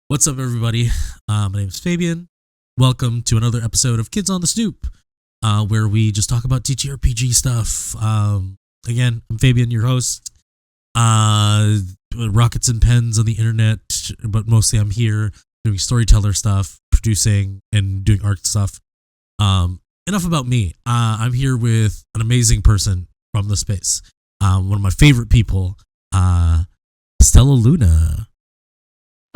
What's up, everybody? My name is Fabian. Welcome to another episode of Kids on the Stoop, where we just talk about TTRPG stuff. Again, I'm Fabian, your host. Rockets and pens on the internet, but mostly I'm here doing storyteller stuff, producing, and doing art stuff. Enough about me. I'm here with an amazing person from the space. One of my favorite people, Stella Luna.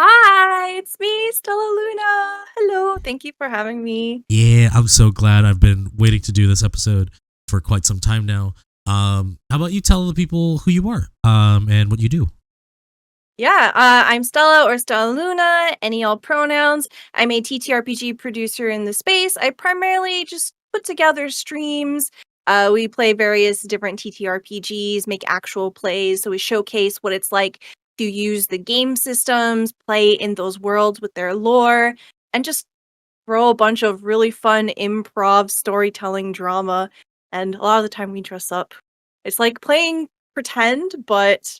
Hi, it's me, Stella Luna. Hello, thank you for having me. Yeah, I'm so glad. I've been waiting to do this episode for quite some time now. How about you tell the people who you are, and what you do? Yeah, I'm Stella or Stella Luna, any all pronouns. I'm a TTRPG producer in the space. I primarily just put together streams. We play various different TTRPGs, make actual plays, so we showcase what it's like to use the game systems, play in those worlds with their lore, and just throw a bunch of really fun improv storytelling drama. And a lot of the time we dress up. It's like playing pretend, but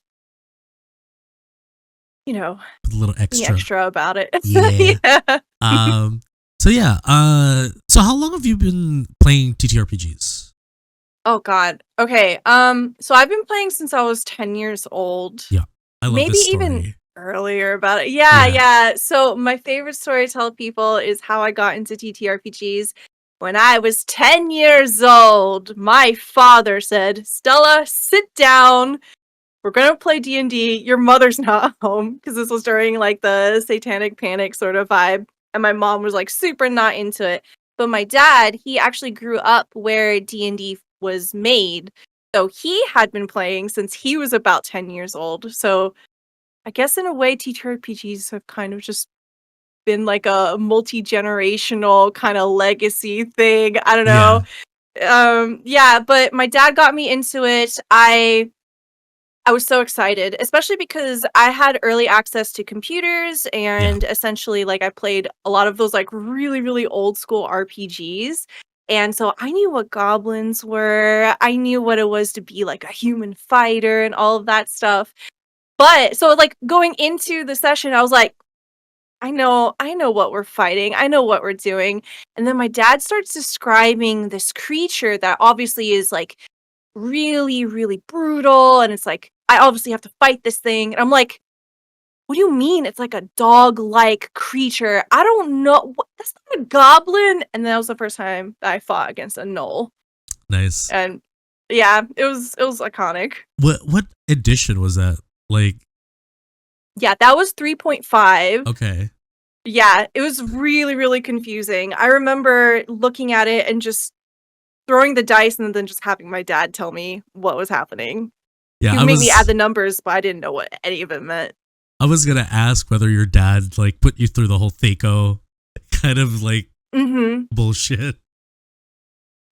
you know, A little being extra. extra about it. Yeah. Yeah. Um. So yeah. So how long have you been playing TTRPGs? Oh god. Okay. So I've been playing since I was 10 years old. Yeah, I love Maybe this even story. earlier about it. Yeah, Yeah. yeah. So my favorite story to tell people is how I got into TTRPGs. When I was 10 years old, my father said, "Stella, sit down. We're gonna play D&D. Your mother's not home," because this was during like the satanic panic sort of vibe. And my mom was like super not into it. But my dad, he actually grew up where D&D was made. So he had been playing since he was about 10 years old. So I guess in a way, TTRPGs have kind of just been like a multi-generational kind of legacy thing. I don't know. Yeah. Yeah, but my dad got me into it. I was so excited, especially because I had early access to computers Yeah. and essentially like I played a lot of those like really, really old school RPGs. And so I knew what goblins were. I knew what it was to be like a human fighter and all of that stuff. But so like going into the session, I was like, I know what we're fighting. I know what we're doing. And then my dad starts describing this creature that obviously is like really, really brutal. And it's like, I obviously have to fight this thing. And I'm like, what do you mean? It's like a dog like creature. I don't know. That's not a goblin. And that was the first time that I fought against a gnoll. Nice. And yeah, it was iconic. What edition was that? Like, Yeah, that was 3.5. okay. Yeah, it was really, really confusing. I remember looking at it and just throwing the dice and then just having my dad tell me what was happening. Yeah, He would make me add the numbers, but I didn't know what any of it meant. I was gonna ask whether your dad like put you through the whole Thaco kind of like Mhm. bullshit.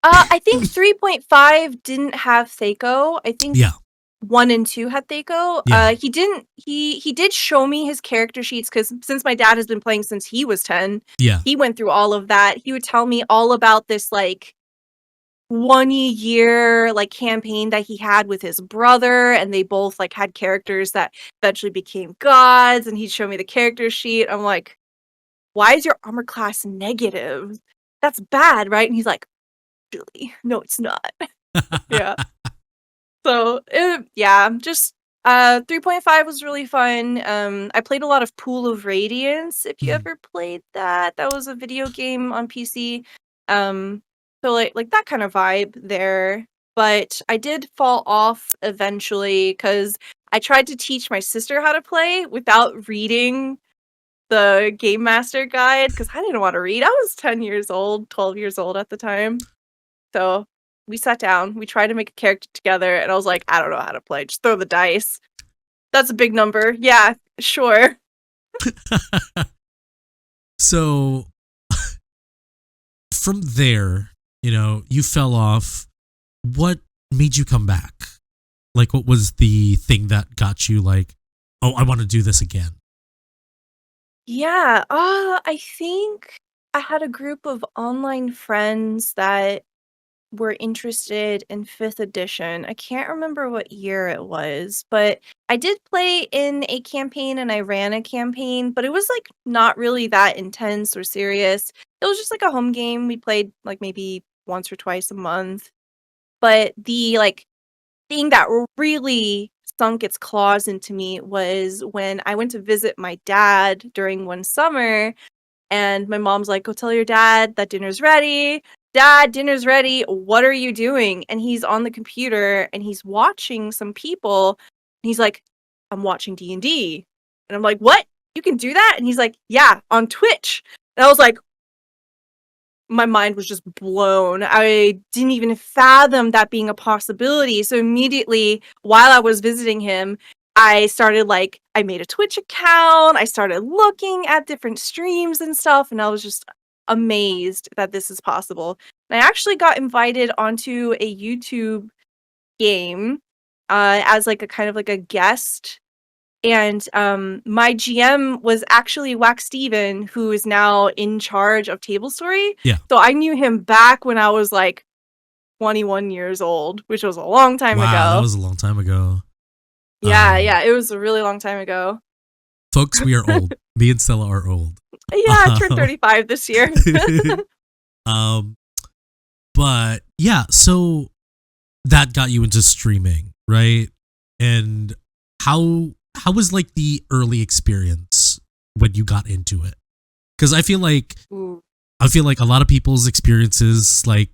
I think 3.5 didn't have Thaco. I think Yeah. 1 and 2 had Thaco. Yeah. He didn't he did show me his character sheets because since my dad has been playing since he was 10, Yeah. he went through all of that. He would tell me all about this, like, 1 year, like, campaign that he had with his brother, and they both, like, had characters that eventually became gods, and he'd show me the character sheet. I'm like, "Why is your armor class negative? That's bad, right?" And he's like, "Really? No, it's not." Yeah. So, yeah, just 3.5 was really fun. I played a lot of Pool of Radiance, if you Mhm. ever played that. That was a video game on PC. Um, so like that kind of vibe there. But I did fall off eventually because I tried to teach my sister how to play without reading the Game Master guide because I didn't want to read. I was 10 years old, 12 years old at the time. So we sat down, we tried to make a character together, and I was like, I don't know how to play. Just throw the dice. That's a big number. Yeah, sure. So from there, you fell off. What made you come back? Like, what was the thing that got you like, oh, I want to do this again? Yeah, I think I had a group of online friends that were interested in 5th edition. I can't remember what year it was, but I did play in a campaign and I ran a campaign, but it was like not really that intense or serious. It was just like a home game. We played like maybe once or twice a month. But the like thing that really sunk its claws into me was when I went to visit my dad during one summer, and my mom's like, "Go tell your dad that dinner's ready. Dad, dinner's ready. What are you doing?" And he's on the computer and he's watching some people. And he's like, "I'm watching D&D." And I'm like, "What? You can do that?" And he's like, "Yeah, on Twitch." And I was like, my mind was just blown. I didn't even fathom that being a possibility. So immediately, while I was visiting him, I made a Twitch account. I started looking at different streams and stuff, and I was just amazed that this is possible. And I actually got invited onto a YouTube game as like a kind of like a guest, and my GM was actually Wax Steven, who is now in charge of Table Story. Yeah. So I knew him back when I was like 21 years old, which was a long time Wow, ago. that was a long time ago. Yeah, it was a really long time ago. Folks, we are old. Me and Stella are old. Yeah, I turned 35 this year. But yeah, so that got you into streaming, right? And how was like the early experience when you got into it? Because I feel like Ooh. a lot of people's experiences, like,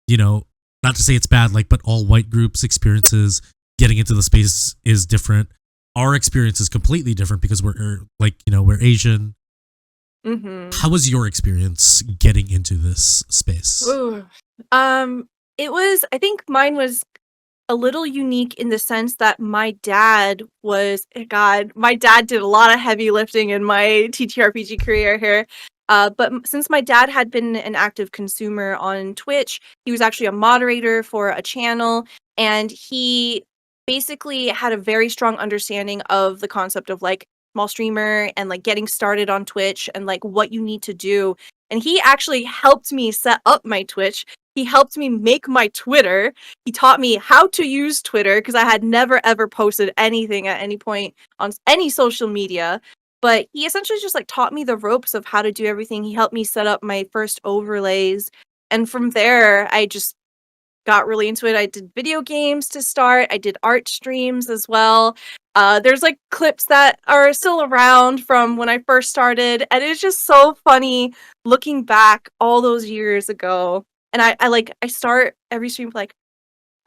you know, not to say it's bad, like, but all white groups' experiences getting into the space is different. Our experience is completely different because we're like, you know, we're Asian. Mm-hmm. How was your experience getting into this space? Ooh. I think mine was a little unique in the sense that my dad did a lot of heavy lifting in my TTRPG career here. Since my dad had been an active consumer on Twitch, he was actually a moderator for a channel, and he basically had a very strong understanding of the concept of like small streamer and like getting started on Twitch and like what you need to do. And he actually helped me set up my Twitch. He helped me make my Twitter. He taught me how to use Twitter because I had never ever posted anything at any point on any social media. But he essentially just like taught me the ropes of how to do everything. He helped me set up my first overlays. And from there, I just got really into it. I did video games to start. I did art streams as well. There's like clips that are still around from when I first started, and it's just so funny looking back all those years ago. And I start every stream with like,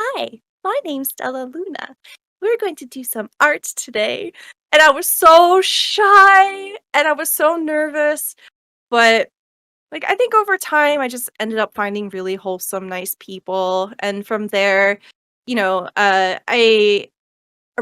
"Hi, my name's Stella Luna. We're going to do some art today." And I was so shy and I was so nervous, but like I think over time I just ended up finding really wholesome, nice people. And from there, I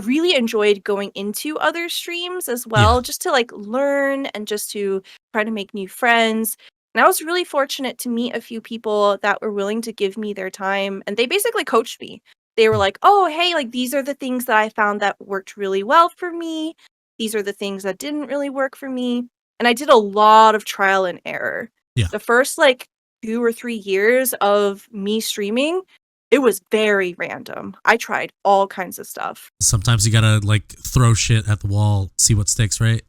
really enjoyed going into other streams as well, Yeah. just to like learn and just to try to make new friends. And I was really fortunate to meet a few people that were willing to give me their time, and they basically coached me. They were like, "Oh, hey, like these are the things that I found that worked really well for me. These are the things that didn't really work for me." And I did a lot of trial and error. Yeah. The first like 2 or 3 years of me streaming, it was very random. I tried all kinds of stuff. Sometimes you gotta like throw shit at the wall, see what sticks, right?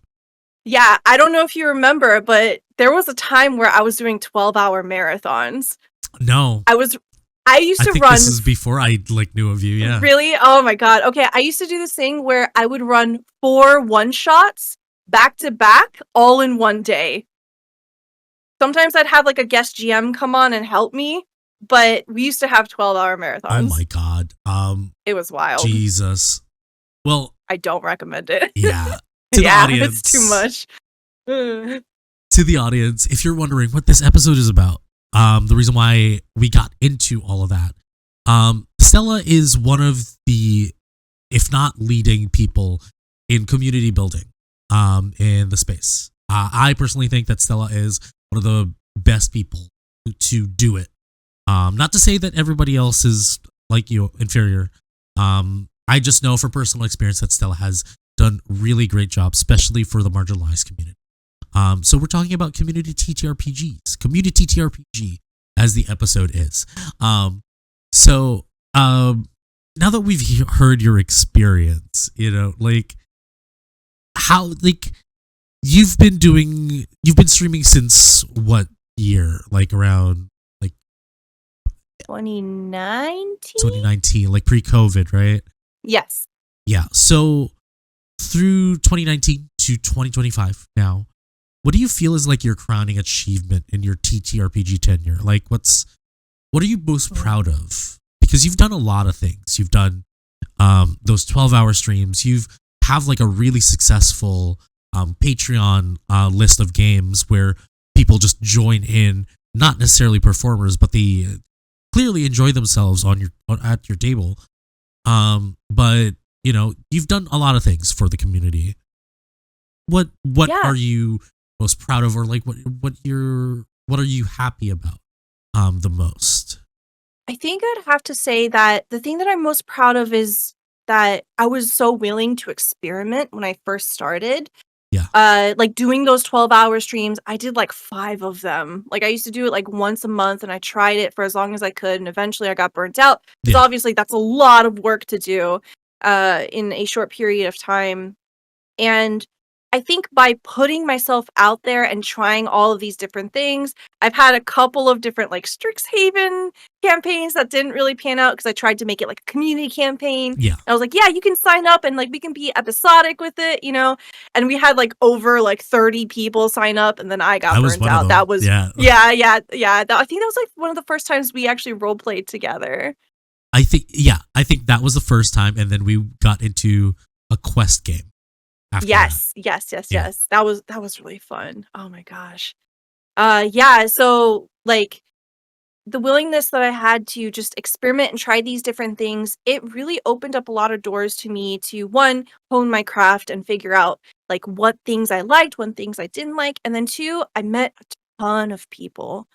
Yeah, I don't know if you remember, but there was a time where I was doing 12-hour marathons. No. I used I to think run. this is before I like knew of you, yeah. Really? Oh my god. Okay, I used to do this thing where I would run 4 one-shots back to back all in one day. Sometimes I'd have like a guest GM come on and help me, but we used to have 12-hour marathons. Oh my god. It was wild. Jesus. Well, I don't recommend it. yeah. To the Yeah, audience. it's too much. To the audience, if you're wondering what this episode is about, the reason why we got into all of that, Stella is one of the, if not leading people in community building, in the space. I personally think that Stella is one of the best people to do it. Not to say that everybody else is like you, inferior. I just know for personal experience that Stella has done really great job, especially for the marginalized community. So we're talking about community TTRPGs, community TTRPG, as the episode is. So, now that we've heard your experience, like how, like you've been streaming since what year? Like around like 2019? 2019, like pre-COVID, right? Yes. Yeah. So through 2019 to 2025 now, what do you feel is like your crowning achievement in your TTRPG tenure? Like what are you most proud of? Because you've done a lot of things. You've done those 12-hour streams. You've have like a really successful Patreon list of games where people just join in, not necessarily performers, but they clearly enjoy themselves at your table. But you've done a lot of things for the community. What Yeah. are you most proud of, or like what are you happy about the most? I think I'd have to say that the thing that I'm most proud of is that I was so willing to experiment when I first started. Yeah. Like doing those 12-hour streams, I did like 5 of them. Like I used to do it like once a month and I tried it for as long as I could and eventually I got burnt out because Yeah. obviously that's a lot of work to do in a short period of time. And I think by putting myself out there and trying all of these different things, I've had a couple of different like Strixhaven campaigns that didn't really pan out because I tried to make it like a community campaign. Yeah. I was like, yeah, you can sign up and like we can be episodic with it. And we had like over like 30 people sign up and then I got I was burnt one of out. them. That was Yeah. yeah. I think that was like one of the first times we actually role played together. I think that was the first time, and then we got into a quest game after that. Yeah. Yes. That was really fun. Oh my gosh. Yeah, so like the willingness that I had to just experiment and try these different things, it really opened up a lot of doors to me to one, hone my craft and figure out like what things I liked, what things I didn't like, and then two, I met a ton of people.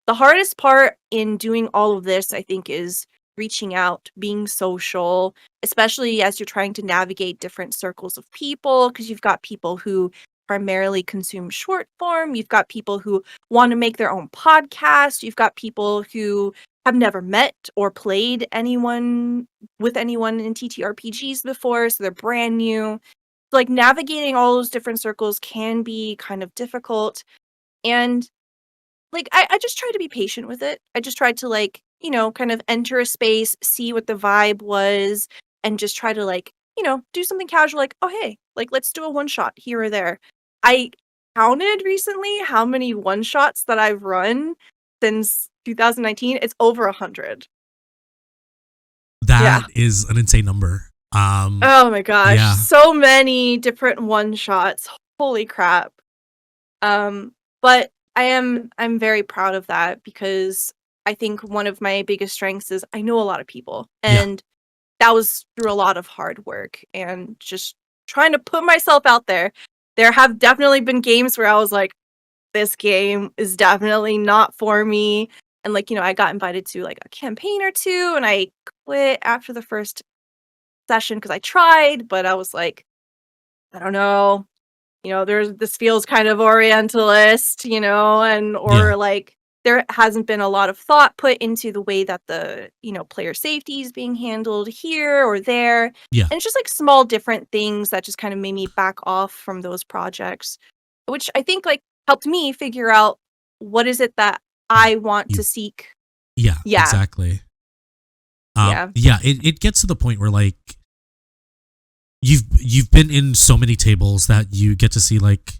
The hardest part in doing all of this, I think, is reaching out, being social, especially as you're trying to navigate different circles of people, because you've got people who primarily consume short form, you've got people who want to make their own podcast, you've got people who have never met or played anyone in TTRPGs before, so they're brand new. Like navigating all those different circles can be kind of difficult. And like, I just tried to be patient with it. I just tried to, like, kind of enter a space, see what the vibe was, and just try to, like, do something casual like, "Oh, hey, like, let's do a one shot here or there." I counted recently how many one shots that I've run since 2019. It's over 100. That Yeah. is an insane number. Oh my gosh. Yeah. So many different one shots. Holy crap. But I'm very proud of that because I think one of my biggest strengths is I know a lot of people, Yeah. and that was through a lot of hard work and just trying to put myself out there. There have definitely been games where I was like, this game is definitely not for me. And like, I got invited to like a campaign or two and I quit after the first session because I tried, but I was like, I don't know. This feels kind of orientalist, and Yeah. or like there hasn't been a lot of thought put into the way that the, player safety is being handled here or there. Yeah. And it's just like small different things that just kind of made me back off from those projects, which I think like helped me figure out what is it that I want You to seek. Yeah, Yeah. exactly. Yeah. Yeah, it gets to the point where like you've been in so many tables that you get to see like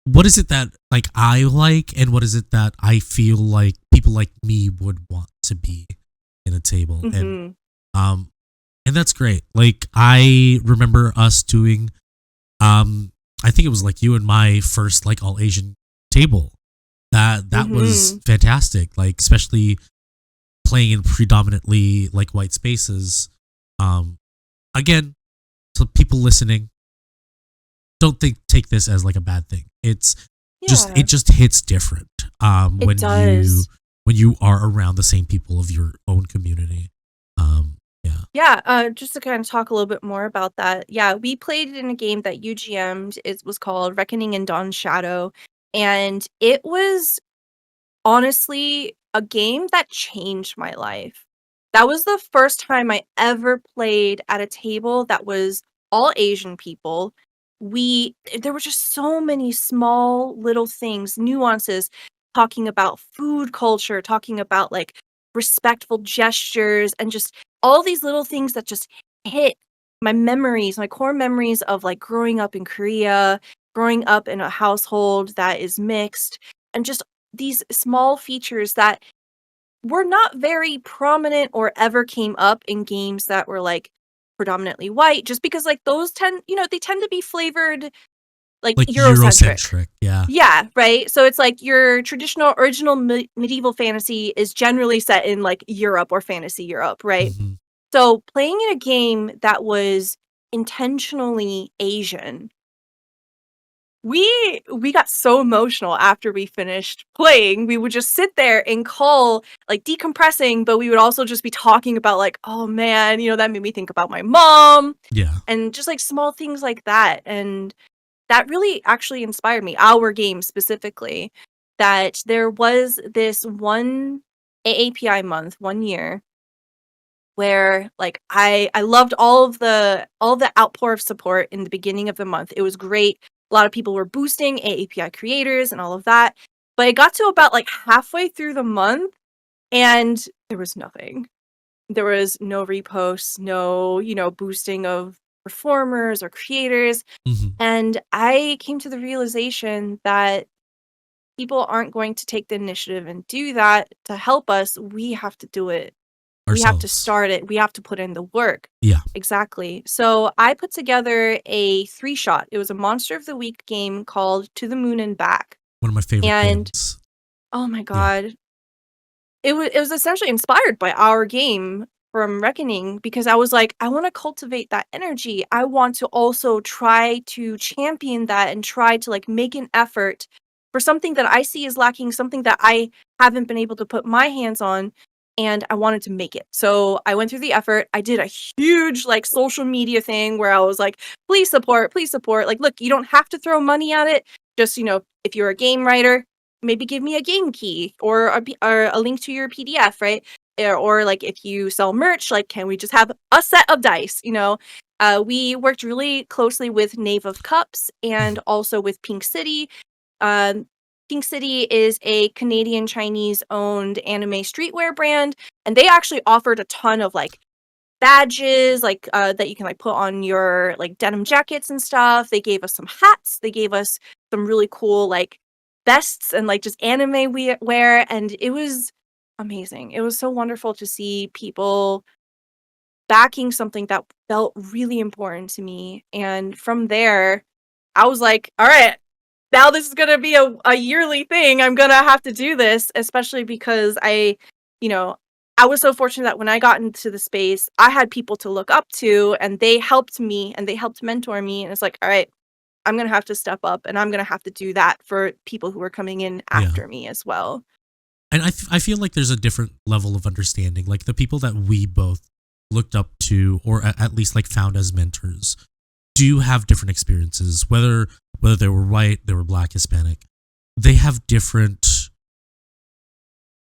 what is it that like I like, and what is it that I feel like people like me would want to be in a table. and Mhm. um and that's great. Like I remember us doing I think it was like you and my first like all Asian table. That was Mhm. fantastic. Like especially playing in predominantly like white spaces. Um Again, to people listening, don't take this as like a bad thing. Yeah. It just hits different It does. when you are around the same people of your own community. Yeah. Yeah, just to kind of talk a little bit more about that. Yeah, we played in a game that you GM'd. It was called Reckoning in Dawn's Shadow, and it was honestly a game that changed my life. That was the first time I ever played at a table that was all Asian people. There were just so many small little things, nuances, talking about food culture, talking about like respectful gestures, and just all these little things that just hit my memories, my core memories of like growing up in Korea, growing up in a household that is mixed, and just these small features that were not very prominent or ever came up in games that were, like, predominantly white, just because, like, those they tend to be flavored, like, Like Eurocentric. Eurocentric. Yeah. Yeah, right? So it's like your traditional original medieval fantasy is generally set in, like, Europe or fantasy Europe, right? Hmm. So playing in a game that was intentionally Asian, we got so emotional after we finished playing. We would just sit there and call, like, decompressing, but we would also just be talking about, like, "Oh, man, that made me think about my mom," Yeah. and just, like, small things like that, and that really actually inspired me, our game specifically, that there was this one AAPI month, 1 year, where, like, I loved all of the outpour of support in the beginning of the month. It was great. A lot of people were boosting AAPI creators and all of that, but it got to about, like, halfway through the month, and there was nothing. There was no reposts, no, boosting of performers or creators, Hmm. and I came to the realization that people aren't going to take the initiative and do that to help us. We have to do it. We have to Ourselves. start it. We have to put in the work. Yeah. Exactly. So I put together a 3-shot. It was a Monster of the Week game called To the Moon and Back. One of my favorite And games. oh my Yeah. god, it was essentially inspired by our game from Reckoning, because I was like, I want to cultivate that energy. I want to also try to champion that and try to like make an effort for something that I see is lacking, something that I haven't been able to put my hands on, and I wanted to make it. So I went through the effort. I did a huge like social media thing where I was like, please support, please support. Like, look, you don't have to throw money at it. Just, if you're a game writer, maybe give me a game key or or a link to your PDF, right? Or like if you sell merch, like can we just have a set of dice? We worked really closely with Knave of Cups and Mhm. also with Pink City. Um, Pink City is a Canadian Chinese owned anime streetwear brand, and they actually offered a ton of like badges, like that you can like put on your like denim jackets and stuff. They gave us some hats. They gave us some really cool like vests and like just anime wear, and it was amazing. It was so wonderful to see people backing something that felt really important to me. And from there, I was like, all right, now this is gonna be a yearly thing. I'm gonna have to do this, especially because you know, I was so fortunate that when I got into the space, I had people to look up to, and they helped me and they helped mentor me. And it's like, all right, I'm gonna have to step up and I'm gonna have to do that for people who are coming in Yeah. after me as well. And I feel like there's a different level of understanding. Like the people that we both looked up to, or at least like found as mentors, do have different experiences. Whether they were white, they were black, Hispanic, they have different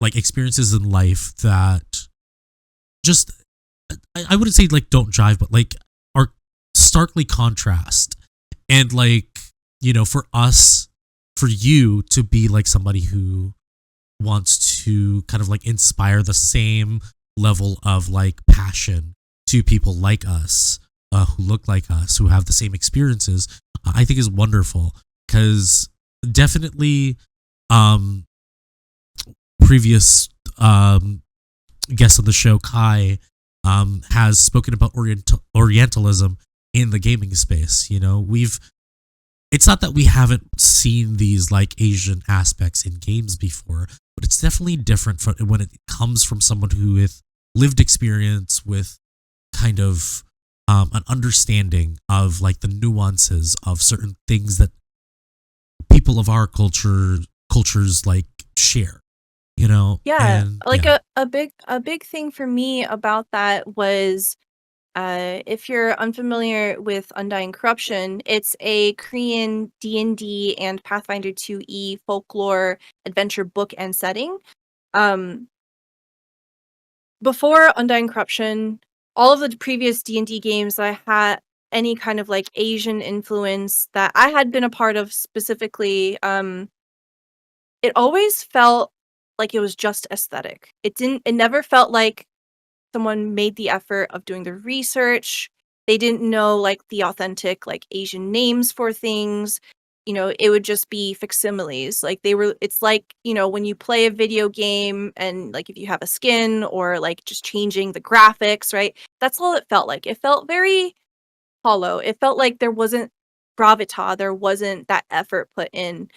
like experiences in life that just I wouldn't say like don't jive, but like are starkly contrast. And like for us, for you to be like somebody who wants to kind of like inspire the same level of like passion to people like us, who look like us, who have the same experiences, I think is wonderful. Because definitely, um previous guest on the show, Kai, has spoken about Orientalism in the gaming space. We've it's not that we haven't seen these like Asian aspects in games before, but it's definitely different when it comes from someone who with lived experience, with kind of an understanding of like the nuances of certain things that people of our cultures like share. Yeah, And like yeah. a big thing for me about that was, if you're unfamiliar with Undying Corruption, it's a Korean D&D and Pathfinder 2e folklore adventure book and setting. Um, before Undying Corruption, all of the previous D&D games that I had any kind of like Asian influence that I had been a part of specifically, it always felt like it was just aesthetic. It never felt like someone made the effort of doing the research. They didn't know like the authentic like Asian names for things. It would just be facsimiles. Like it's like, when you play a video game and like if you have a skin or like just changing the graphics, right? That's all it felt like. It felt very hollow. It felt like there wasn't gravitas, there wasn't that effort put in.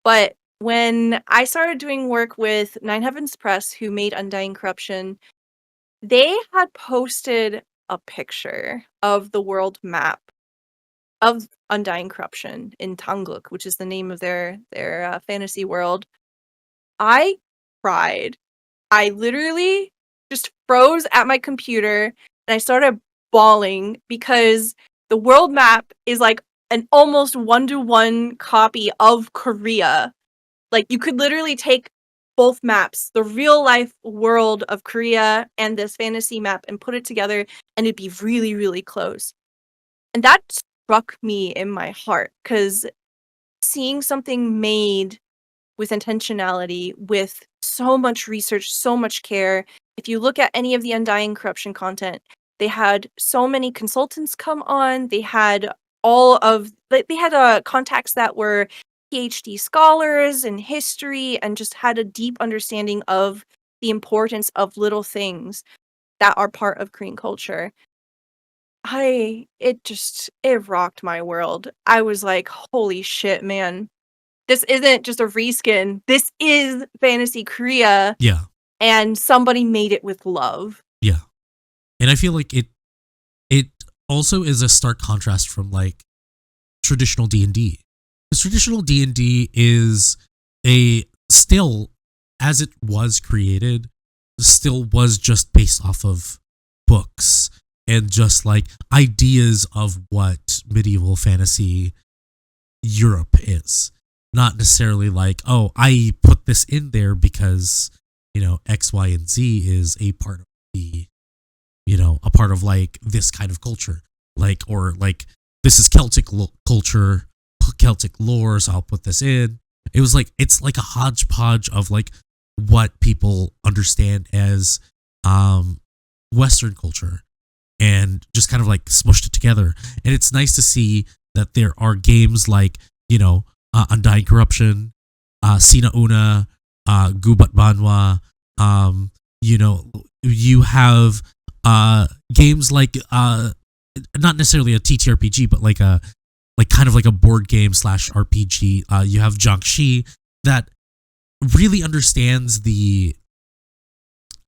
But when I started doing work with Nine Heavens Press, who made Undying Corruption, they had posted a picture of the world map of Undying Corruption in Tangluk, which is the name of their fantasy world. I cried. I literally just froze at my computer and I started bawling because the world map is like an almost one-to-one copy of Korea. Like, you could literally take both maps, the real life world of Korea and this fantasy map, and put it together, and it'd be really, really close. And that struck me in my heart, because seeing something made with intentionality, with so much research, so much care. If you look at any of the Undying Corruption content, they had so many consultants come on. They had contacts that were PhD scholars in history and just had a deep understanding of the importance of little things that are part of Korean culture. It rocked my world. I was like, holy shit, man. This isn't just a reskin. This is Fantasy Korea. Yeah. And somebody made it with love. Yeah. And I feel like it also is a stark contrast from like traditional D&D. Because traditional D&D is still, as it was created, still was just based off of books and just like ideas of what medieval fantasy Europe is. Not necessarily like, oh, I put this in there because, X, Y, and Z is a part of a part of like this kind of culture. Like, or like, this is Celtic culture, Celtic lore, so I'll put this in. It's like a hodgepodge of like what people understand as Western culture and just kind of like smushed it together. And it's nice to see that there are games like, Undying Corruption, Sina Una, Gubat Banwa. You have games like not necessarily a TTRPG, but like kind of like a board game / RPG. You have Jiangxi that really understands the,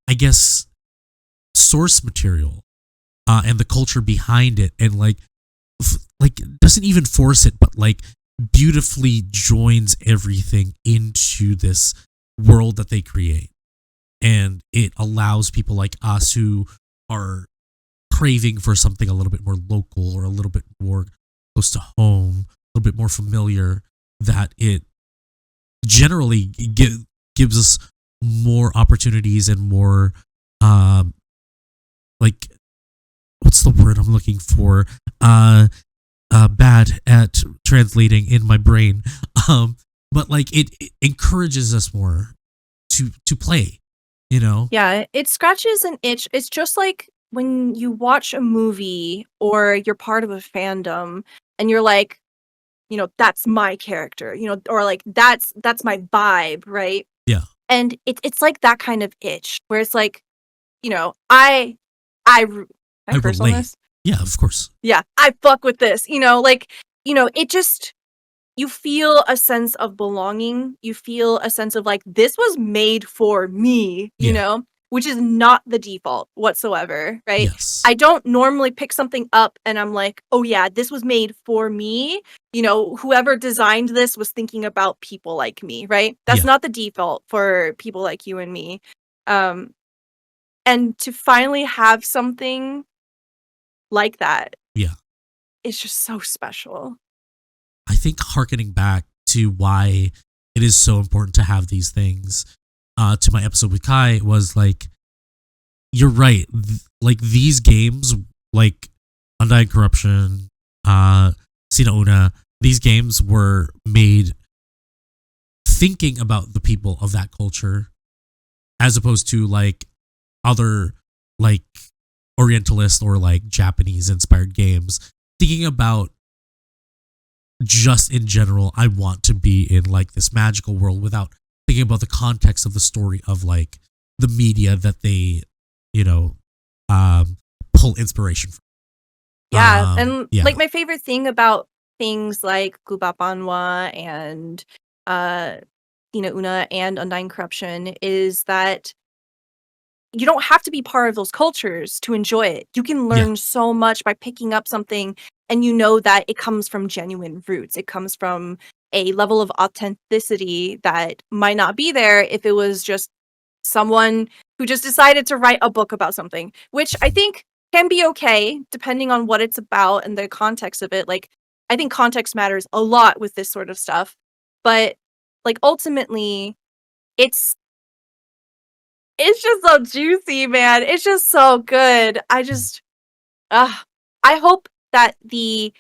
I guess, source material and the culture behind it, and like doesn't even force it, but like beautifully joins everything into this world that they create. And it allows people like us who are craving for something a little bit more local or a little bit more close to home, a little bit more familiar, that it generally gives us more opportunities and more, like, what's the word I'm looking for? Bad at translating in my brain. But like it encourages us more to play, Yeah, it scratches an itch. It's just like when you watch a movie or you're part of a fandom and you're like, that's my character, or like that's my vibe, right? Yeah. And it's like that kind of itch where it's like, I curse on relate. this? Yeah, of course. Yeah, I fuck with this, it just, you feel a sense of belonging. You feel a sense of like, this was made for me, which is not the default whatsoever, right? Yes. I don't normally pick something up and I'm like, oh yeah, this was made for me. Whoever designed this was thinking about people like me, right? That's not the default for people like you and me. And to finally have something like that, it's just so special. I think harkening back to why it is so important to have these things, to my episode with Kai, was like, you're right. Like these games, like Undying Corruption, Sina Una, these games were made thinking about the people of that culture, as opposed to like other like Orientalist or like Japanese inspired games, thinking about just in general, I want to be in like this magical world without thinking about the context of the story of like the media that they, you know, pull inspiration from. Yeah, and Yeah, like my favorite thing about things like Gubapanwa and uh Una and Undying Corruption is that you don't have to be part of those cultures to enjoy it. You can yeah, learn so much by picking up something and you know that it comes from genuine roots. It comes from a level of authenticity that might not be there if it was just someone who just decided to write a book about something, which I think can be okay depending on what it's about and the context of it. Like, I think context matters a lot with this sort of stuff. But like ultimately, it's it's just so juicy, man. It's just so good. Uh, I hope that the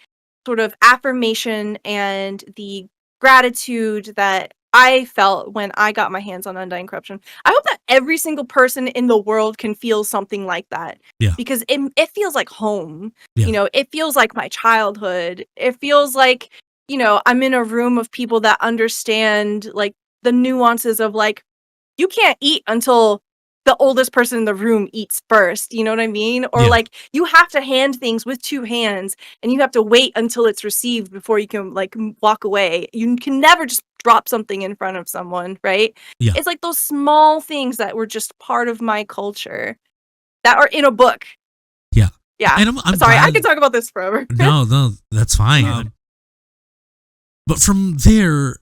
sort of affirmation and the gratitude that I felt when I got my hands on Undying Corruption, I hope that every single person in the world can feel something like that yeah, because it feels like home. yeah, It feels like my childhood. It feels like, I'm in a room of people that understand like the nuances of like you can't eat until the oldest person in the room eats first, you know what I mean? Or yeah, like you have to hand things with two hands and you have to wait until it's received before you can like walk away. You can never just drop something in front of someone, right? yeah, It's like those small things that were just part of my culture that are in a book. yeah. Yeah. And I'm Sorry, I glad. could talk about this forever. No, no, that's fine. But from there,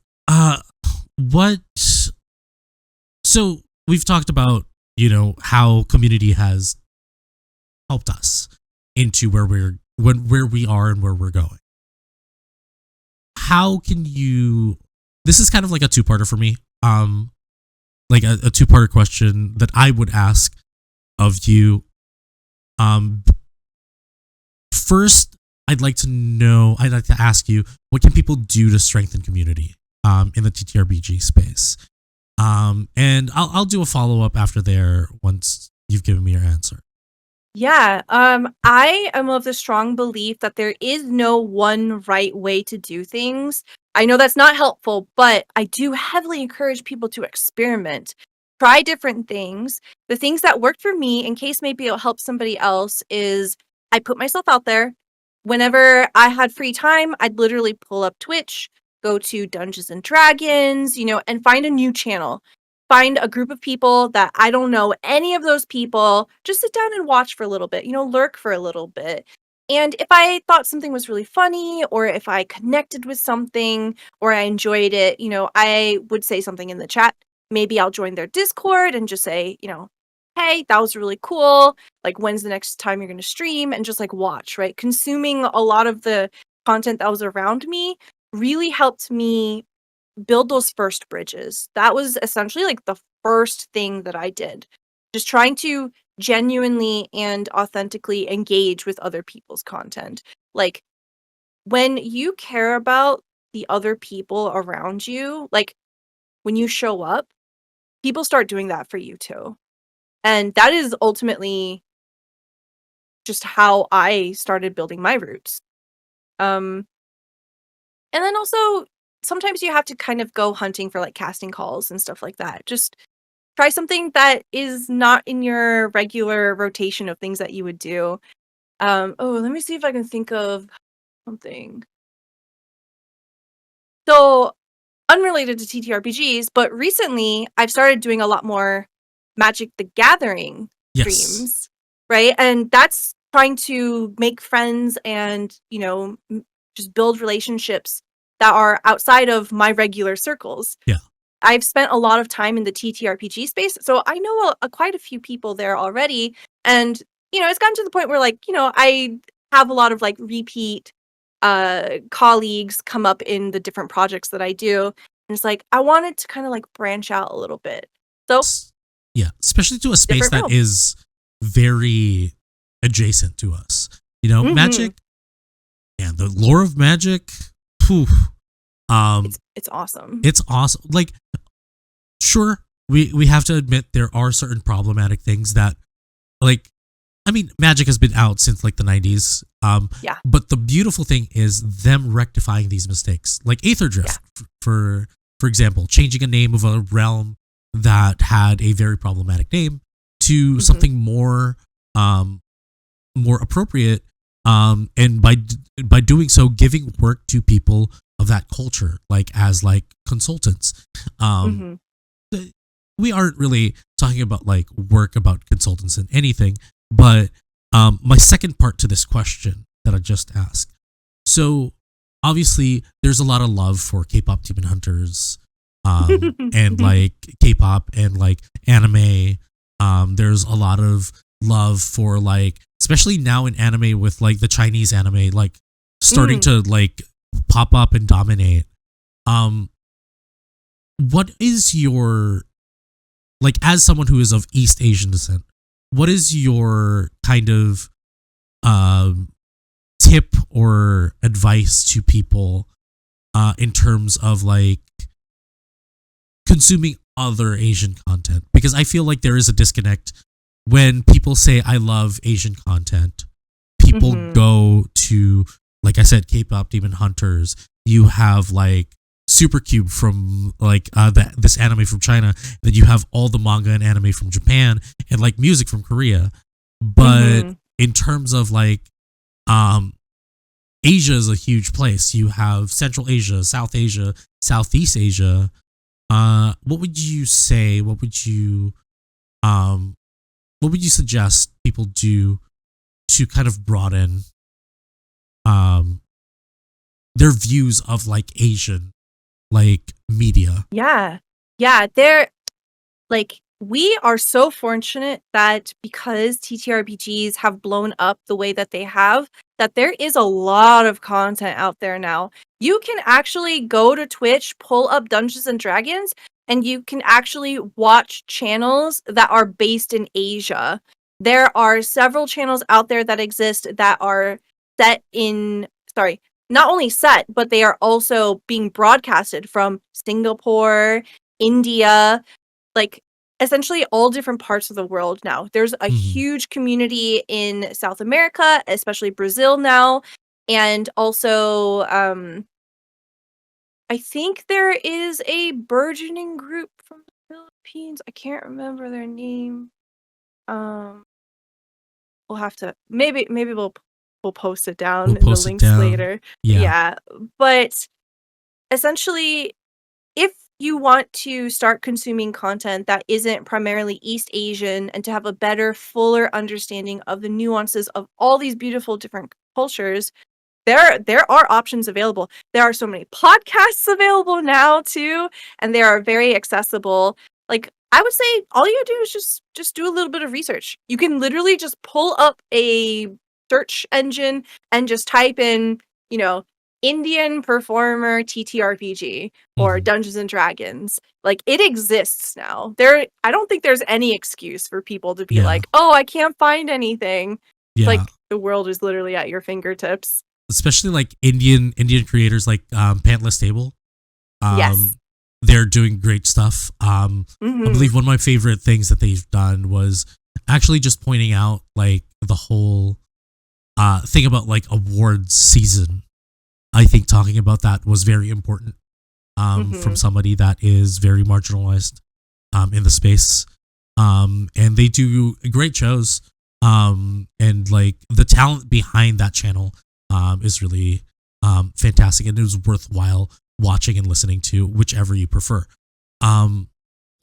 what? So we've talked about how community has helped us into where we are and where we're going. How can you? This is kind of like a two-parter for me. Like a two-parter question that I would ask of you. Um, First, I'd like to ask you, what can people do to strengthen community in the TTRPG space? And I'll do a follow-up after there once you've given me your answer. Yeah, I am of the strong belief that there is no one right way to do things. I know that's not helpful, but I do heavily encourage people to experiment, try different things. The things that worked for me, in case maybe it'll help somebody else, is I put myself out there. Whenever I had free time, I'd literally pull up Twitch, go to Dungeons and Dragons, and find a new channel, find a group of people that I don't know any of those people, just sit down and watch for a little bit, lurk for a little bit. And if I thought something was really funny, or if I connected with something, or I enjoyed it, I would say something in the chat. Maybe I'll join their Discord and just say, hey, that was really cool. Like, when's the next time you're going to stream? And just like watch, right? Consuming a lot of the content that was around me really helped me build those first bridges. That was essentially like the first thing that I did. Just trying to genuinely and authentically engage with other people's content. Like when you care about the other people around you, like when you show up, people start doing that for you too. And that is ultimately just how I started building my roots. Um and then also sometimes you have to kind of go hunting for like casting calls and stuff like that. Just try something that is not in your regular rotation of things that you would do. Let me see if I can think of something. So, unrelated to TTRPGs, but recently I've started doing a lot more Magic the Gathering Yes. streams, right? And that's trying to make friends and, just build relationships that are outside of my regular circles. Yeah. I've spent a lot of time in the TTRPG space, so I know quite a few people there already. And, it's gotten to the point where, like, I have a lot of like repeat colleagues come up in the different projects that I do. And it's like, I wanted to kind of like branch out a little bit. So, Yeah, especially to a space different that realm. is very adjacent to us. Mhm. Magic and the lore of magic. Phew, It's awesome. it's awesome. Like, sure, we have to admit there are certain problematic things that, like, I mean, magic has been out since like the 90s. Yeah. But the beautiful thing is them rectifying these mistakes, like Aether Yeah. Drift, for example, changing a name of a realm that had a very problematic name to Mhm. something um, more appropriate. And by doing so, giving work to people of that culture, like as like consultants. Um, Mhm. we aren't really talking about like work about consultants and anything, but my second part to this question that I just asked. So obviously, there's a lot of love for K-pop Demon Hunters, and like K-pop and like anime. There's a lot of love for like, especially now in anime with like the Chinese anime, like starting Mm. to like pop up and dominate. Um, what is your, like, as someone who is of East Asian descent, what is your kind of um, tip or advice to people in terms of like consuming other Asian content? Because I feel like there is a disconnect when people say I love Asian content. People Mhm. go to, like I said, K-pop Demon Hunters. You have like Supercube from like this anime from China. Then you have all the manga and anime from Japan and like music from Korea. But Mhm. in terms of like um Asia is a huge place. You have Central Asia, South Asia, Southeast Asia. What would you say? Um what would you suggest people do to kind of broaden um their views of like Asian like media? Yeah. Yeah, like, we are so fortunate that because TTRPGs have blown up the way that they have, that there is a lot of content out there now. You can actually go to Twitch, pull up Dungeons and Dragons, and you can actually watch channels that are based in Asia. There are several channels out there that exist that are set in, sorry, not only set, but they are also being broadcasted from Singapore, India, like essentially all different parts of the world now. There's a Mm-hmm. huge community in South America, especially Brazil now, and also I think there is a burgeoning group from the Philippines. I can't remember their name. Um we'll have to maybe we'll post it We'll down in the post it links down. later. Yeah. Yeah, but essentially if you want to start consuming content that isn't primarily East Asian and to have a better, fuller understanding of the nuances of all these beautiful different cultures, there are options available. There are so many podcasts available now too, and they are very accessible. Like I would say all you gotta do is just do a little bit of research. You can literally just pull up a search engine and just type in, you know, Indian performer TTRPG or Mm-hmm. Dungeons and Dragons. Like it exists now. I don't think there's any excuse for people to be Yeah. like, "Oh, I can't find anything." Yeah. Like the world is literally at your fingertips. Especially like Indian creators like Pantless Table. Yes. Um, they're doing great stuff. I Mhm. believe one of my favorite things that they've done was actually just pointing out like the whole thing about like awards season. I think talking about that was very important from Mhm. somebody that is very marginalized in the space. And they do great shows. And like the talent behind that channel is really fantastic, and it was worthwhile watching and listening to, whichever you prefer. Um,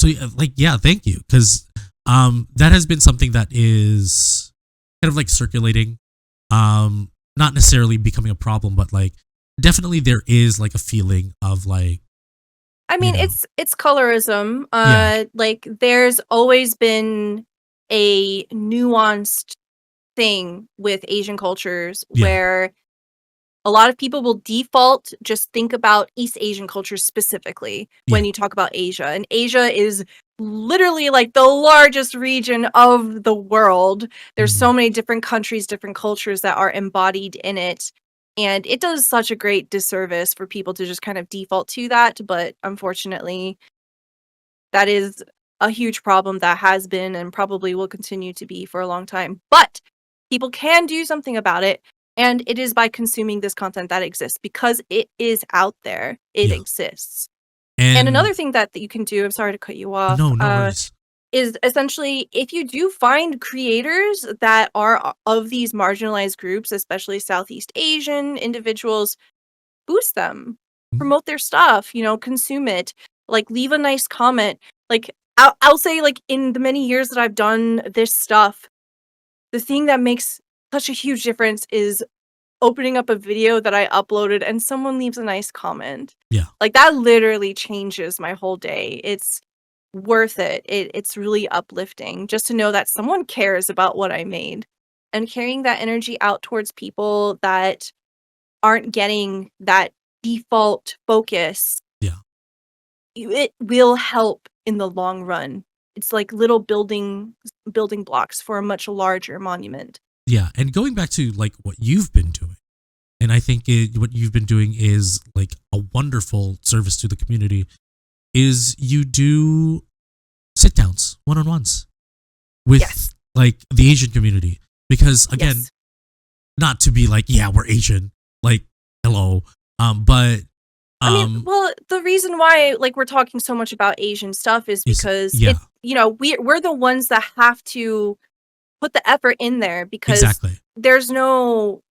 so yeah, like yeah, thank you, because that has been something that is kind of like circulating, not necessarily becoming a problem, but like definitely there is like a feeling of like I you mean, know it's colorism. yeah, Like there's always been a nuanced thing with Asian cultures yeah, where a lot of people will default just think about East Asian cultures specifically yeah, when you talk about Asia. And Asia is literally like the largest region of the world. There's so many different countries, different cultures that are embodied in it. And it does such a great disservice for people to just kind of default to that. But unfortunately, that is a huge problem that has been and probably will continue to be for a long time. But people can do something about it. And it is by consuming this content that exists because it is out there. It Yeah. exists. And And another thing that you can do, I'm sorry to cut you off, no, no worries. is essentially if you do find creators that are of these marginalized groups, especially Southeast Asian individuals, boost them, Mhm. promote their stuff, consume it, like leave a nice comment. Like I'll say, like, in the many years that I've done this stuff, the thing that makes such a huge difference is opening up a video that I uploaded and someone leaves a nice comment. Yeah. Like, that literally changes my whole day. It's worth it. It's really uplifting just to know that someone cares about what I made. And carrying that energy out towards people that aren't getting that default focus, Yeah. it will help in the long run. It's like little building blocks for a much larger monument. Yeah. And going back to like what you've been doing, and I think what you've been doing is like a wonderful service to the community, is you do sit downs, one-on-ones with Yes. like the Asian community. Because again, Yes. not to be like, yeah, we're Asian, like, hello. But I mean, well, the reason why, like, we're talking so much about Asian stuff is is because yeah, we're the ones that have to put the effort in there because exactly. there's no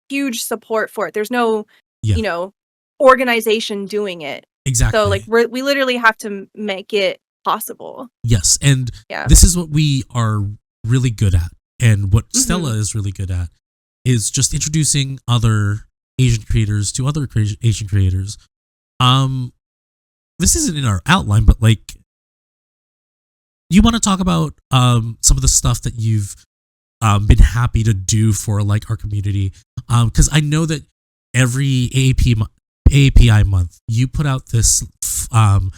huge support for it. There's no, Yeah, you know, organization doing it. So like exactly. we literally have to make it possible. Yes. And Yeah. this is what we are really good at. And what Stella Mhm. is really good at is just introducing other Asian creators to other Asian creators. This isn't in our outline, but like, you want to talk about some of the stuff that you've been happy to do for like our community, because I know that every AAPI month you put out this kind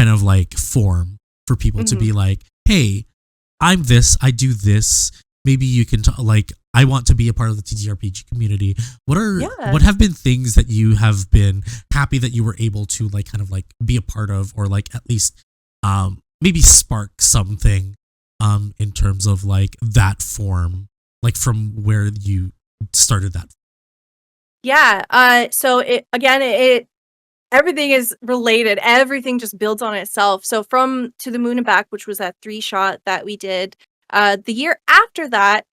of like form for people to Mhm. be like, hey, I'm this, I do this. Maybe you can like, I want to be a part of the TTRPG community. Yeah. What have been things that you have been happy that you were able to like kind of like be a part of, or like at least maybe spark something in terms of like that form, like from where you started that. Yeah. So it everything is related. Everything just builds on itself. So from To the Moon and Back, which was that 3-shot that we did, the year after that,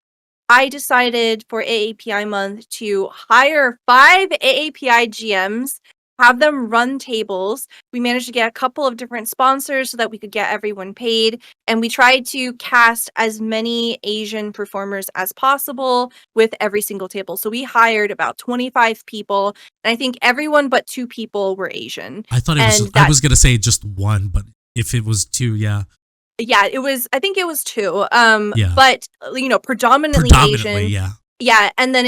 I decided for AAPI month to hire 5 AAPI GMs, have them run tables. We managed to get a couple of different sponsors so that we could get everyone paid. And we tried to cast as many Asian performers as possible with every single table. So we hired about 25 people. And I think everyone but 2 people were Asian. I thought it was And just, I that, was gonna say just one, but if it was two, yeah, yeah, I think it was 2. yeah, But, predominantly predominantly, Asian. yeah, Yeah, and then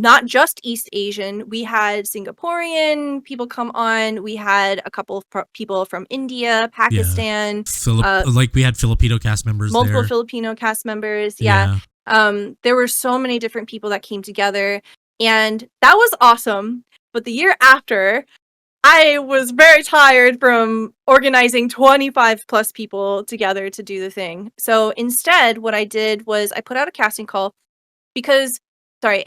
not just East Asian. We had Singaporean people come on. We had a couple of people from India, yeah. Pakistan, uh, Like we had Filipino cast members multiple there. Filipino cast members. Yeah. Yeah, There were so many different people that came together, and that was awesome. But the year after, I was very tired from organizing 25 plus people together to do the thing. So instead, what I did was I put out a casting call because sorry,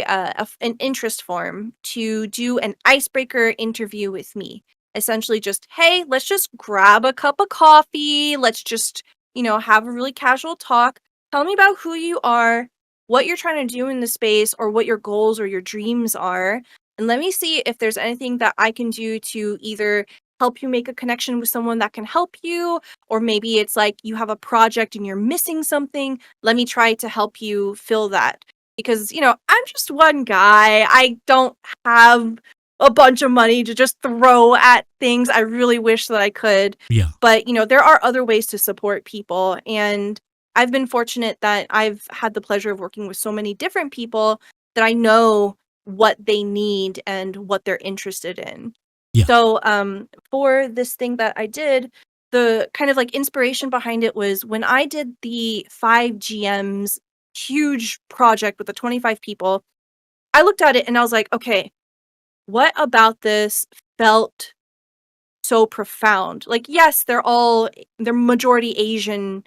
an interest form to do an icebreaker interview with me. Essentially just, hey, let's just grab a cup of coffee, let's just, have a really casual talk. Tell me about who you are, what you're trying to do in the space, or what your goals or your dreams are, and let me see if there's anything that I can do to either help you make a connection with someone that can help you, or maybe it's like you have a project and you're missing something. Let me try to help you fill that. Because, I'm just one guy. I don't have a bunch of money to just throw at things. I really wish that I could. yeah, But, there are other ways to support people. And I've been fortunate that I've had the pleasure of working with so many different people that I know what they need and what they're interested in. yeah. So, for this thing that I did, the kind of like inspiration behind it was when I did the 5 GMs huge project with the 25 people. I looked at it and I was like, okay, what about this felt so profound? Like, yes, they're majority Asian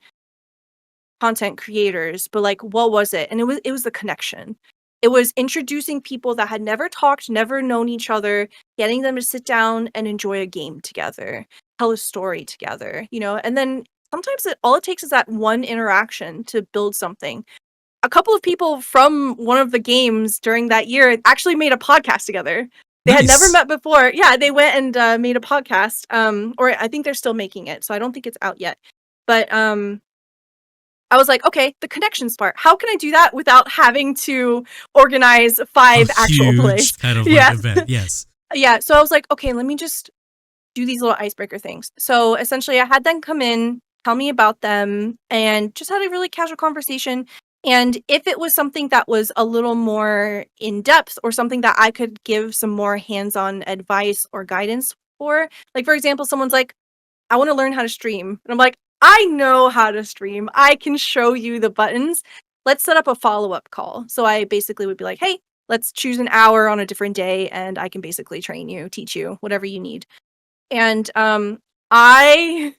content creators, but like, what was it? And it was the connection. It was introducing people that had never talked, never known each other, getting them to sit down and enjoy a game together, tell a story together, and then sometimes all it takes is that one interaction to build something. A couple of people from one of the games during that year actually made a podcast together. They had never Nice. met before. Yeah, they went and made a podcast. Or I think they're still making it, so I don't think it's out yet. But I was like, okay, the connections part. How can I do that without having to organize A 5 actual plays? huge kind of like Yeah. event. Yes. Yeah. So I was like, okay, let me just do these little icebreaker things. So essentially, I had them come in, tell me about them, and just had a really casual conversation. And if it was something that was a little more in depth or something that I could give some more hands on advice or guidance for, like, for example, someone's like, I want to learn how to stream. And I'm like, I know how to stream. I can show you the buttons. Let's set up a follow up call. So I basically would be like, hey, let's choose an hour on a different day and I can basically train you, teach you, whatever you need. And I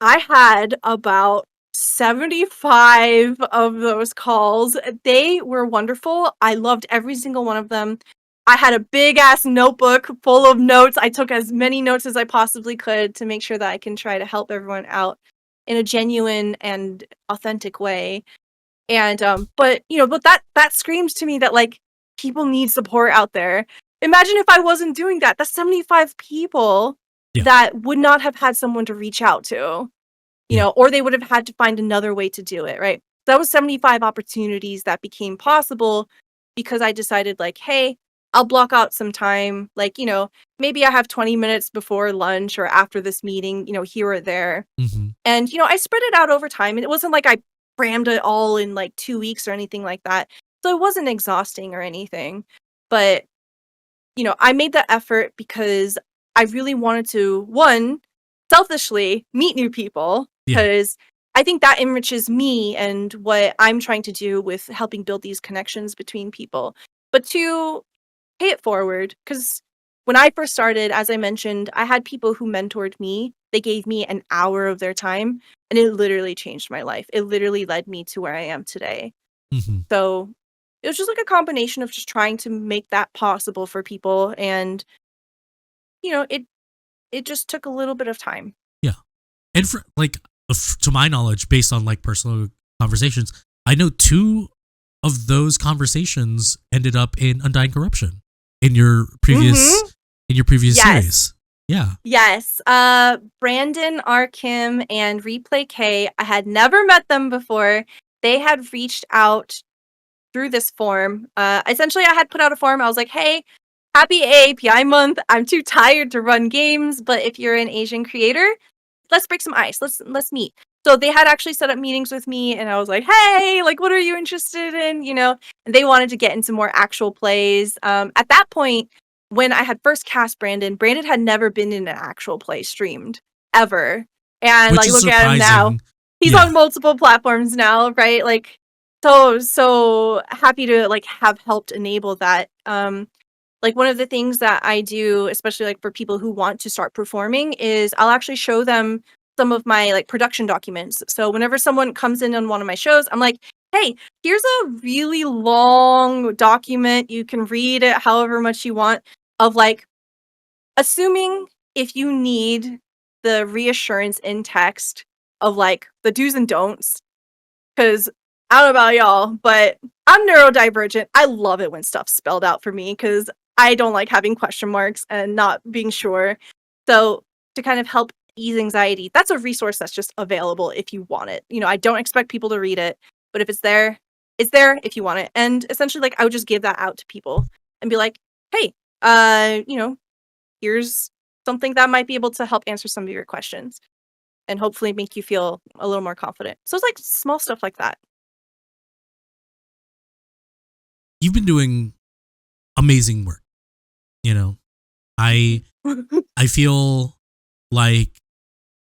I had about 75 of those calls. They were wonderful. I loved every single one of them. I had a big ass notebook full of notes. I took as many notes as I possibly could to make sure that I can try to help everyone out in a genuine and authentic way. And but that screams to me that like people need support out there. Imagine if I wasn't doing that. That's 75 people Yeah. that would not have had someone to reach out to, Yeah. or they would have had to find another way to do it, right? That was 75 opportunities that became possible because I decided like, hey, I'll block out some time, like, maybe I have 20 minutes before lunch or after this meeting, here or there. Mm-hmm. And, I spread it out over time, and it wasn't like I crammed it all in like 2 weeks or anything like that. So it wasn't exhausting or anything. But, I made that effort because I really wanted to, one, selfishly meet new people, Yeah. because I think that enriches me and what I'm trying to do with helping build these connections between people. But two, pay it forward, because when I first started, as I mentioned, I had people who mentored me. They gave me an hour of their time, and it literally changed my life. It literally led me to where I am today. Mm-hmm. So it was just like a combination of just trying to make that possible for people, and it just took a little bit of time. Yeah. And for like, to my knowledge, based on like personal conversations, I know 2 of those conversations ended up in Undying Corruption in your previous Mhm. Yes. Series. Yeah. Yes. Brandon R. Kim and Replay K, I had never met them before. They had reached out through this form. Essentially, I had put out a form. I was like, hey, happy AAPI month. I'm too tired to run games, but if you're an Asian creator, let's break some ice. Let's meet. So they had actually set up meetings with me, and I was like, hey, like, what are you interested in? And they wanted to get into more actual plays. At that point, when I had first cast Brandon had never been in an actual play streamed ever. And Which like, is look at him now. surprising. He's Yeah. on multiple platforms now, right? Like, so happy to like have helped enable that. Like one of the things that I do, especially like for people who want to start performing, is I'll actually show them some of my like production documents. So whenever someone comes in on one of my shows, I'm like, hey, here's a really long document. You can read it however much you want, of like, assuming if you need the reassurance in text of like the do's and don'ts, because I don't know about y'all, but I'm neurodivergent. I love it when stuff's spelled out for me because I don't like having question marks and not being sure. So to kind of help ease anxiety, that's a resource that's just available if you want it. I don't expect people to read it, but if it's there if you want it. And essentially, like, I would just give that out to people and be like, hey, here's something that might be able to help answer some of your questions and hopefully make you feel a little more confident. So it's like small stuff like that. You've been doing amazing work. I feel like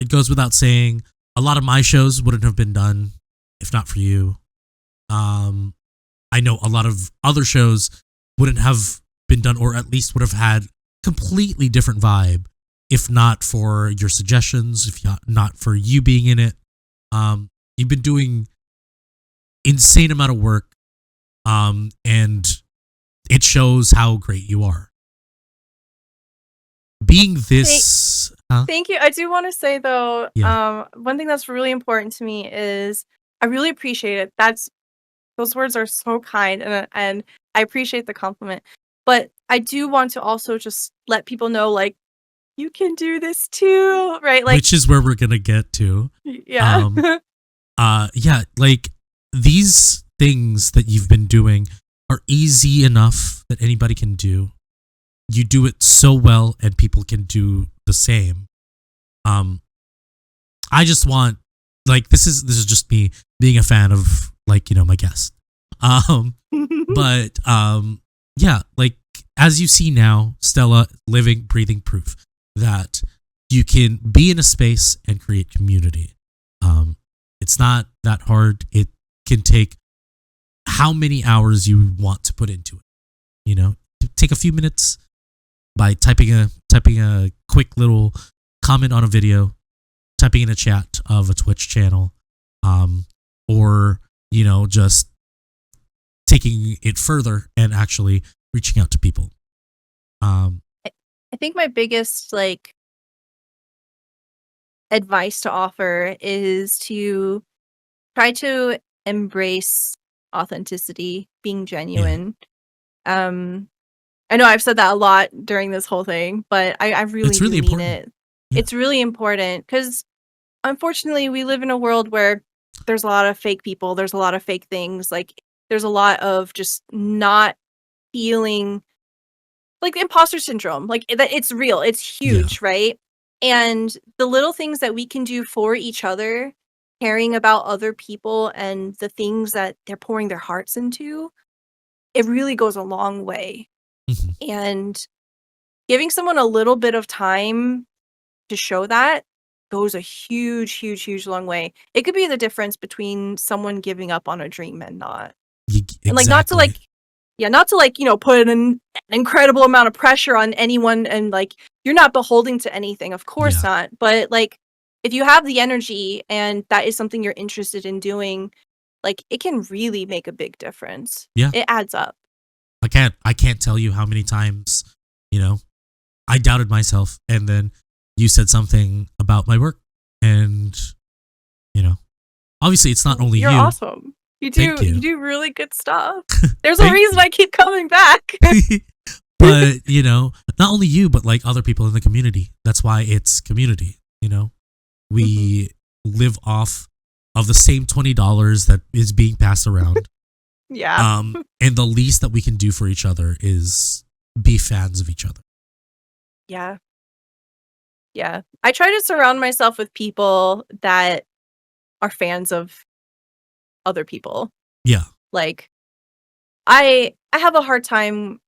it goes without saying, a lot of my shows wouldn't have been done if not for you. I know a lot of other shows wouldn't have been done, or at least would have had completely different vibe if not for your suggestions, if not for you being in it. You've been doing insane amount of work, and it shows how great you are. Being this, Thank you. I do want to say though, Yeah. one thing that's really important to me is I really appreciate it. Those words are so kind, and I appreciate the compliment. But I do want to also just let people know, like, you can do this too, right? Like, which is where we're gonna get to. yeah. Yeah, like these things that you've been doing are easy enough that anybody can do. You do it so well, and people can do the same. I just want, like, this is just me being a fan of, like, my guest. But yeah, like, as you see now, Stella, living, breathing proof that you can be in a space and create community. It's not that hard. It can take how many hours you want to put into it. Take a few minutes by typing a quick little comment on a video, typing in a chat of a Twitch channel, or just taking it further and actually reaching out to people. I think my biggest advice to offer is to try to embrace authenticity, being genuine. I know I've said that a lot during this whole thing, but I really It's really do mean important. it. Yeah. It's really important because unfortunately we live in a world where there's a lot of fake people, there's a lot of fake things, like there's a lot of just not feeling like imposter syndrome, like it's real, it's huge, right? And the little things that we can do for each other, caring about other people and the things that they're pouring their hearts into, it really goes a long way. Mhm. And giving someone a little bit of time to show that goes a huge, huge, huge long way. It could be the difference between someone giving up on a dream and not. Exactly. And not to put an incredible amount of pressure on anyone, and you're not beholden to anything, of course not. But if you have the energy and that is something you're interested in doing, it can really make a big difference. Yeah. It adds up. I can't tell you how many times, I doubted myself, and then you said something about my work, and obviously it's not only You're you. awesome. You you. do really good stuff. There's a reason I keep coming back. But not only you, but like other people in the community. That's why it's community. We live off of the same $20 that is being passed around. Yeah. And the least that we can do for each other is be fans of each other. Yeah. Yeah. I try to surround myself with people that are fans of other people. Yeah. I have a hard time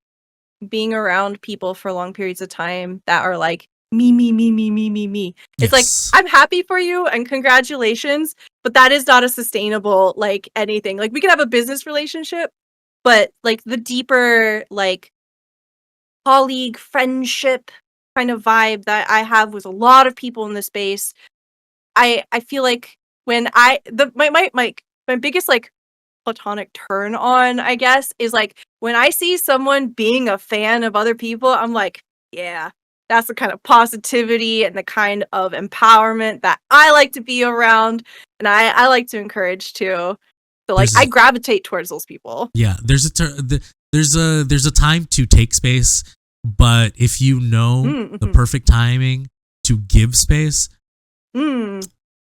being around people for long periods of time that are like me, me, me, me, me, me, me. It's I'm happy for you and congratulations, but that is not a sustainable anything. We could have a business relationship, but the deeper colleague friendship kind of vibe that I have with a lot of people in the space, I feel like when my biggest platonic turn on, I guess, is when I see someone being a fan of other people, I'm like, yeah, that's the kind of positivity and the kind of empowerment that I like to be around, and I like to encourage too. So I gravitate towards those people. Yeah, there's a time to take space, but if you know the perfect timing to give space,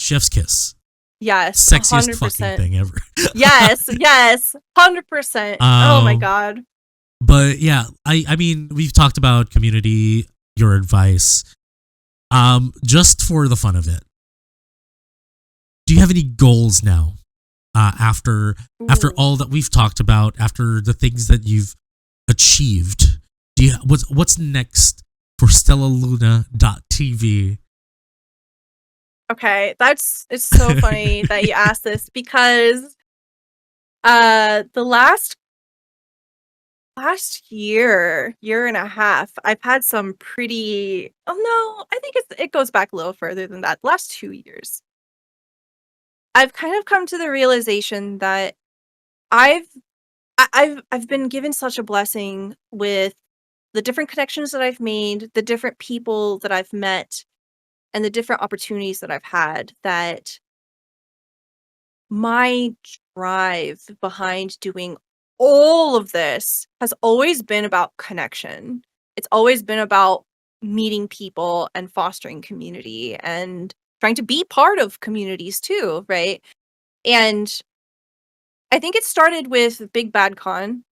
chef's kiss. Yes, sexiest 100%. fucking thing ever. yes, 100%. Oh my god. But yeah, I mean, we've talked about community, your advice. Just for the fun of it, do you have any goals now? After all that we've talked about, after the things that you've achieved, what's next for StellaLuna.tv? Okay, it's so funny that you asked this because the last year and a half, I've had some pretty oh no, I think it goes back a little further than that. Last 2 years. I've kind of come to the realization that I've I've been given such a blessing with the different connections that I've made, the different people that I've met, and the different opportunities that I've had that my drive behind doing all of this has always been about connection. It's always been about meeting people and fostering community and trying to be part of communities too, right? And I think it started with Big Bad Con.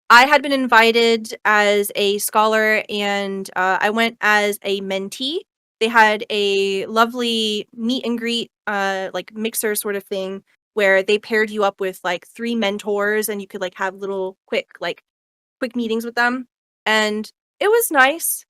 I had been invited as a scholar and I went as a mentee. They had a lovely meet and greet, like mixer sort of thing where they paired you up with like three mentors and you could like have little quick meetings with them. And it was nice.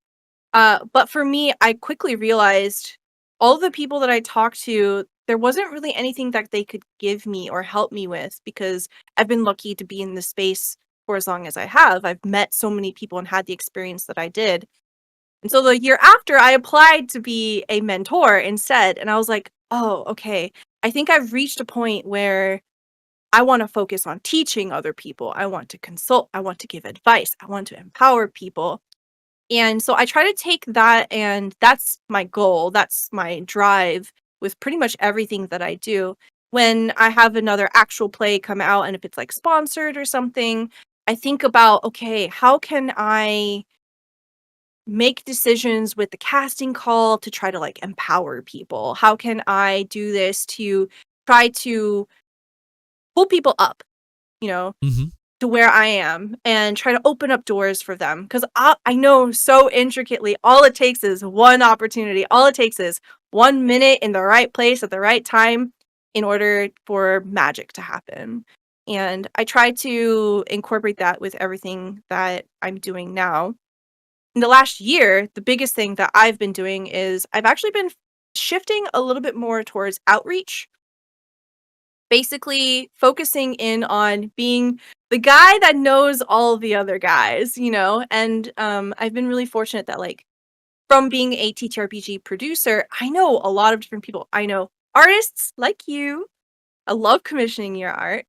But for me, I quickly realized all the people that I talked to, there wasn't really anything that they could give me or help me with because I've been lucky to be in this space for as long as I have. I've met so many people and had the experience that I did. And so the year after, I applied to be a mentor instead. And I was like, oh, okay. I think I've reached a point where I want to focus on teaching other people. I want to consult. I want to give advice. I want to empower people. And so I try to take that, and that's my goal, that's my drive with pretty much everything that I do. When I have another actual play come out and if it's, like, sponsored or something, I think about, "Okay, how can I make decisions with the casting call to try to, like, empower people? How can I do this to try to pull people up?" You know? Hmm. To where I am and try to open up doors for them because I know so intricately all it takes is one opportunity. All it takes is 1 minute in the right place at the right time in order for magic to happen. And I try to incorporate that with everything that I'm doing now. In the last year, the biggest thing that I've been doing is I've actually been shifting a little bit more towards outreach, basically focusing in on being the guy that knows all the other guys, you know? And, I've been really fortunate that, like, from being a TTRPG producer, I know a lot of different people. I know artists like you. I love commissioning your art.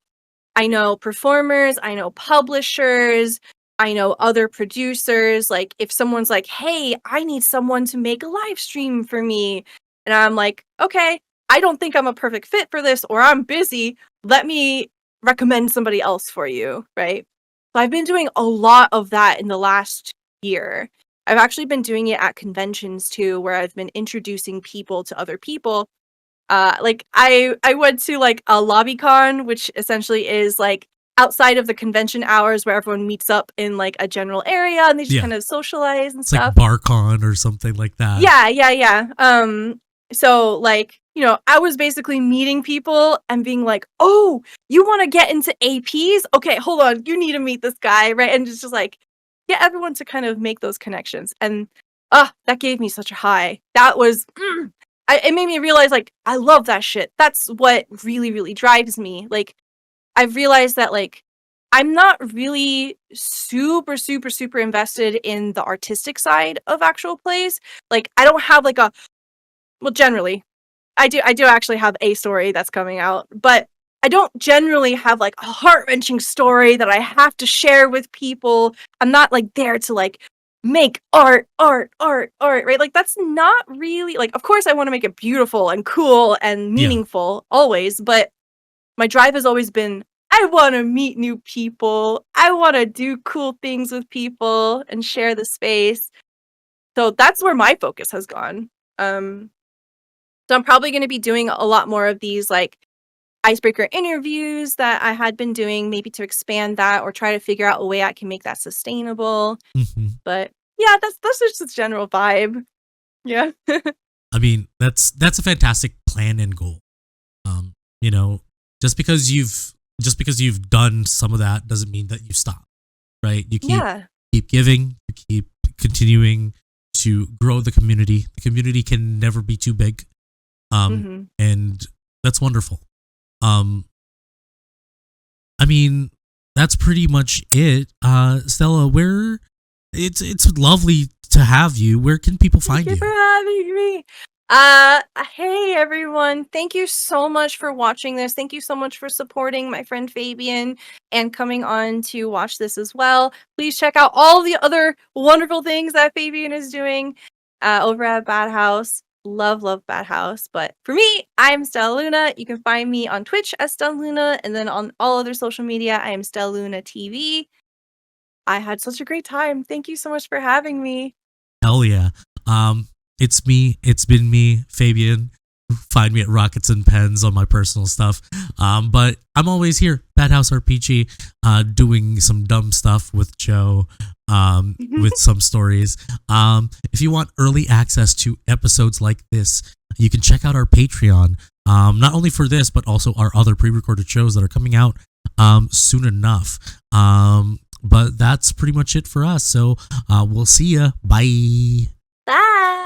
I know performers, I know publishers, I know other producers. Like, if someone's like, "Hey, I need someone to make a live stream for me." And I'm like, "Okay, I don't think I'm a perfect fit for this, or I'm busy. Let me recommend somebody else for you." Right? So I've been doing a lot of that in the last year. I've actually been doing it at conventions too, where I've been introducing people to other people. Like, I went to, like, a LobbyCon, which essentially is, like, outside of the convention hours where everyone meets up in, like, a general area and they just Yeah. kind of socialize and It's like stuff. BarCon or something like that. Yeah, yeah, yeah. So, like, I was basically meeting people and being like, "Oh, you wanna get into APs? Okay, hold on, you need to meet this guy," right? And it's just like, get everyone to kind of make those connections, and, that gave me such a high. That was it made me realize, like, I love that shit. That's what really, really drives me. Like, I've realized that, like, I'm not really super, super, super invested in the artistic side of actual plays. Like, I don't have, like, a well, generally, I do actually have a story that's coming out, but I don't generally have, like, a heart-wrenching story that I have to share with people. I'm not, like, there to, like, make art, art, art, art, right? Like, that's not really like, of course, I wanna make it beautiful and cool and Yeah. meaningful always, but my drive has always been, I wanna meet new people. I wanna do cool things with people and share the space. So that's where my focus has gone. Um so I'm probably gonna be doing a lot more of these, like, icebreaker interviews that I had been doing, maybe to expand that or try to figure out a way I can make that sustainable. Hmm. But, yeah, that's just the general vibe. Yeah. I mean, that's a fantastic plan and goal. Um, you know, just because you've done some of that doesn't mean that you stop, right? You Yeah. keep giving, you keep continuing to grow the community. The community can never be too big. Hmm. And that's wonderful. Um, I mean, that's pretty much it. Stella, where it's lovely to have you. Where can people Thank find you you? for having me. Hey everyone. Thank you so much for watching this. Thank you so much for supporting my friend Fabian and coming on to watch this as well. Please check out all the other wonderful things that Fabian is doing over at Bad House. Love, love Bad House. But for me, I'm Stella Luna. You can find me on Twitch as Stella Luna, and then on all other social media, I am Stella Luna TV. I had such a great time. Thank you so much for having me. Hell yeah. It's me. It's been me, Fabian. Find me at Rockets and Pens on my personal stuff. But I'm always here, Bad House RPG, doing some dumb stuff with Joe, with some stories. If you want early access to episodes like this, you can check out our Patreon. Not only for this, but also our other pre-recorded shows that are coming out soon enough. But that's pretty much it for us. So we'll see ya. Bye. Bye.